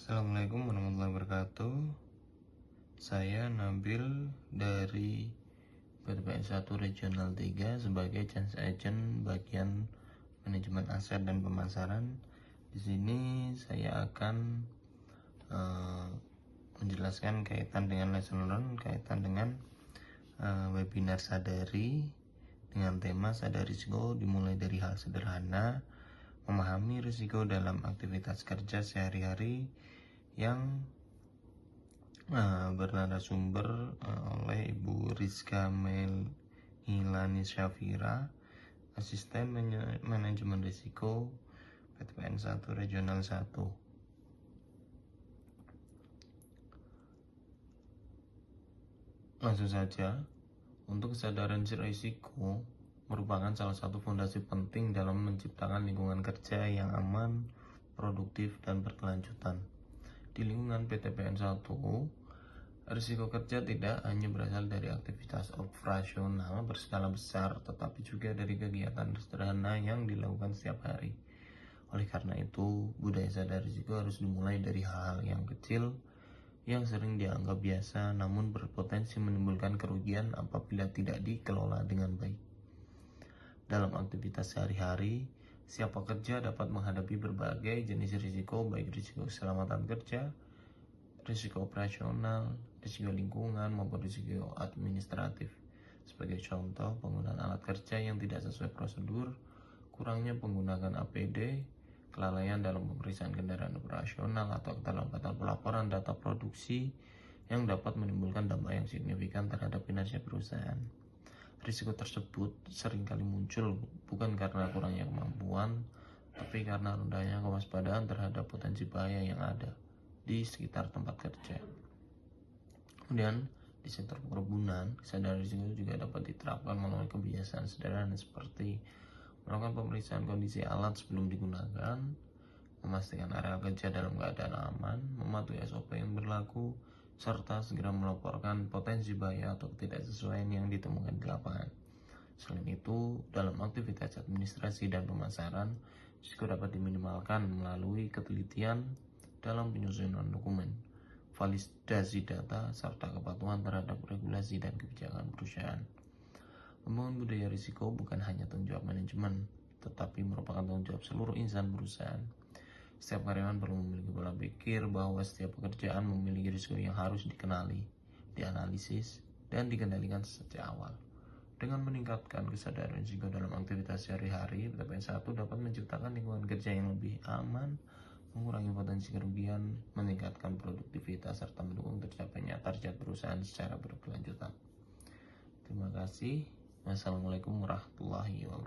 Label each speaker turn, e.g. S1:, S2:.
S1: Assalamualaikum warahmatullahi wabarakatuh. Saya Nabil dari PTPN 1 Regional 3 sebagai Change Agent bagian manajemen aset dan pemasaran. Di sini saya akan menjelaskan kaitan dengan lesson learn, kaitan dengan webinar Sadari dengan tema Sadari Risiko dimulai dari hal sederhana, memahami risiko dalam aktivitas kerja sehari-hari, yang bernarasumber oleh Ibu Rizka Melhilani Syafira, Asisten Manajemen Risiko PTPN 1 Regional 1. Langsung saja, untuk kesadaran risiko merupakan salah satu fondasi penting dalam menciptakan lingkungan kerja yang aman, produktif, dan berkelanjutan. Di lingkungan PTPN 1, risiko kerja tidak hanya berasal dari aktivitas operasional berskala besar, tetapi juga dari kegiatan sederhana yang dilakukan setiap hari. Oleh karena itu, budaya sadar risiko harus dimulai dari hal-hal yang kecil, yang sering dianggap biasa namun berpotensi menimbulkan kerugian apabila tidak dikelola dengan baik. Dalam aktivitas sehari-hari, siap pekerja dapat menghadapi berbagai jenis risiko, baik risiko keselamatan kerja, risiko operasional, risiko lingkungan, maupun risiko administratif. Sebagai contoh, penggunaan alat kerja yang tidak sesuai prosedur, kurangnya penggunaan APD, kelalaian dalam pemeriksaan kendaraan operasional, atau keterlambatan pelaporan data produksi yang dapat menimbulkan dampak yang signifikan terhadap kinerja perusahaan. Risiko tersebut seringkali muncul bukan karena kurangnya kemampuan, tapi karena rendahnya kewaspadaan terhadap potensi bahaya yang ada di sekitar tempat kerja. Kemudian, di sektor perkebunan, kesadaran risiko juga dapat diterapkan melalui kebiasaan sederhana seperti melakukan pemeriksaan kondisi alat sebelum digunakan, memastikan area kerja dalam keadaan aman, mematuhi SOP yang berlaku, serta segera melaporkan potensi bahaya atau ketidaksesuaian yang ditemukan di lapangan. Selain itu, dalam aktivitas administrasi dan pemasaran, risiko dapat diminimalkan melalui ketelitian dalam penyusunan dokumen, validasi data, serta kepatuhan terhadap regulasi dan kebijakan perusahaan. Membangun budaya risiko bukan hanya tanggung jawab manajemen, tetapi merupakan tanggung jawab seluruh insan perusahaan. Setiap karyawan perlu memiliki pola pikir bahwa setiap pekerjaan memiliki risiko yang harus dikenali, dianalisis, dan dikendalikan sejak awal. Dengan meningkatkan kesadaran risiko dalam aktivitas sehari-hari, PTPN 1 dapat menciptakan lingkungan kerja yang lebih aman, mengurangi potensi kerugian, meningkatkan produktivitas, serta mendukung tercapainya target perusahaan secara berkelanjutan. Terima kasih. Wassalamualaikum warahmatullahi wabarakatuh.